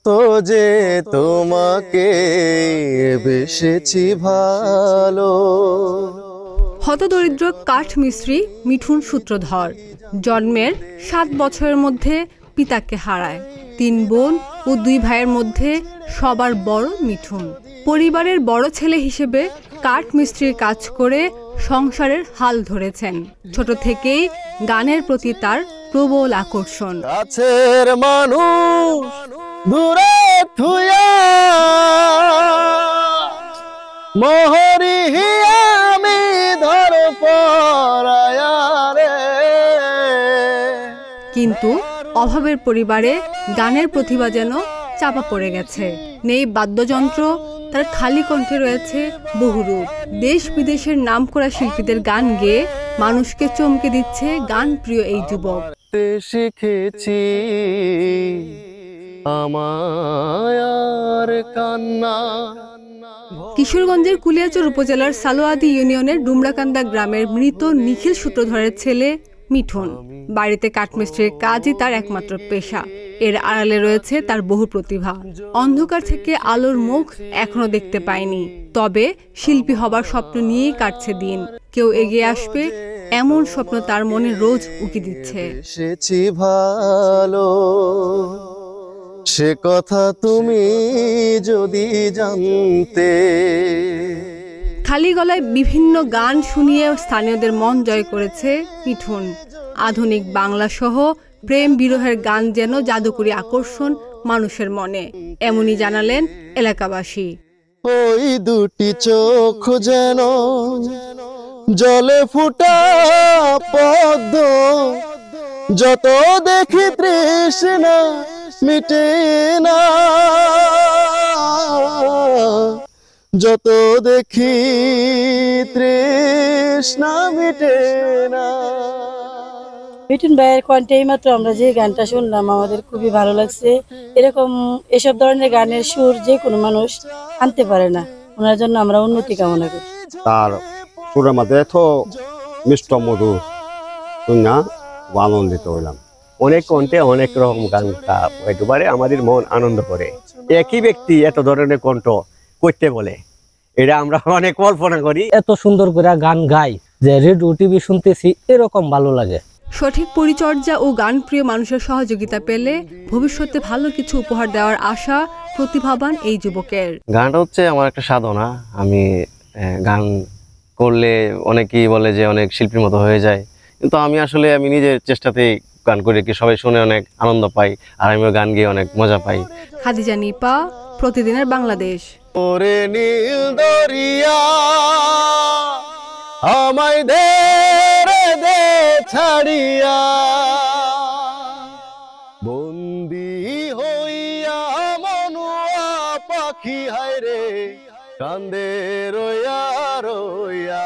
কত যে তোমাকে বেসেছি ভালো। হতদরিদ্র কাঠমিস্ত্রি মিঠুন সূত্রধর জন্মের 7 বছরের মধ্যে পিতাকে হারায়। 3 বোন ও 2 ভাইয়ের মধ্যে সবার বড় মিঠুন। পরিবারের বড় ছেলে হিসেবে কাঠমিস্ত্রির কাজ করে সংসারের হাল ধরেছেন। ছোট থেকেই গানের প্রতি তার প্রবল আকর্ষণ। কাছের মানুষ দূরে থুয়া মোহরি আমি ধর পরায়া রে। কিন্তু অভাবের পরিবারে গানের প্রতিভা যেন চাপা পড়ে গেছে। নেই বাদ্যযন্ত্র, তার খালি কণ্ঠে রয়েছে বহুরূপ। দেশ বিদেশের নামকরা শিল্পীদের গান গেয়ে মানুষকে চমকে দিচ্ছে গানপ্রিয় এই যুবক। শিখেছি আমার কান্না। কিশোরগঞ্জের কুলিয়াচর উপজেলার সালোয়াদি ইউনিয়নের ডুমরাকান্দা গ্রামের মৃত নিখিল সূত্রধরের ছেলে মিঠুন। বাড়িতে কাঠমিস্ত্রির কাজই তার একমাত্র পেশা। এর আড়ালে রয়েছে তার বহু প্রতিভা। অন্ধকার থেকে আলোর মুখ এখনো দেখতে পায়নি, তবে শিল্পী হবার স্বপ্ন নিয়েই কাটছে দিন। কেউ এগিয়ে আসবে এমন স্বপ্ন তার মনে রোজ উকি দিচ্ছে। এসেছি ভালো, সে কথা তুমি যদি জানতে। খালি গলায় বিভিন্ন গান শুনিয়ে স্থানীয়দের মন জয় করেছে মিঠুন। আধুনিক বাংলা সহ প্রেম বিরহের গান যেন জাদুকরী আকর্ষণ মানুষের মনে, এমনই জানালেন এলাকাবাসী। ওই দুটি চোখ যেন জলে ফুটা পদ্ম, যত দেখি তৃষ্ণা মিটে না, যত দেখি তৃষ্ণা মিটে না। মিঠুন ভাইয়ের কণ্ঠে মাত্র আমরা যে গানটা শুনলাম আমাদের খুবই ভালো লাগছে। এরকম এসব ধরনের গানের সুর যে কোনো মানুষ আনতে পারে না। ওনার জন্য আমরা উন্নতি কামনা করি। তার সুরের মধ্যে এত মিষ্ট মধুর শুনে আনন্দিত হইলাম। অনেক কণ্ঠে অনেক রকম গান গাইতে পারে, আমাদের মন আনন্দ করে। একই ব্যক্তি এত ধরনের কণ্ঠ করতে বলে, এটা আমরা অনেক কল্পনা করি। এত সুন্দর করে গান গাই যে রেডিও টিভি শুনতেছি, এরকম ভালো লাগে। সঠিক পরিচর্যা ও গানপ্রিয় মানুষের সহযোগিতা পেলে ভবিষ্যতে ভালো কিছু উপহার দেওয়ার আশা প্রতিভাবান এই যুবকের। গানটা হচ্ছে আমার একটা সাধনা। আমি গান করলে অনেকেই বলে যে অনেক শিল্পীর মতো হয়ে যায়, কিন্তু আমি নিজের চেষ্টাতেই গান করি, কি সবাই শুনে অনেক আনন্দ পাই, আর আমিও গান গিয়ে অনেক মজা পাই। খাদিজা নিপা, প্রতিদিনের বাংলাদেশ। ওরে নীল দরিয়া আমায় দে দে ছাড়িয়া, বন্দি হইয়া মনুয়া পাখি হায় রে কান্দে রইয়া রইয়া।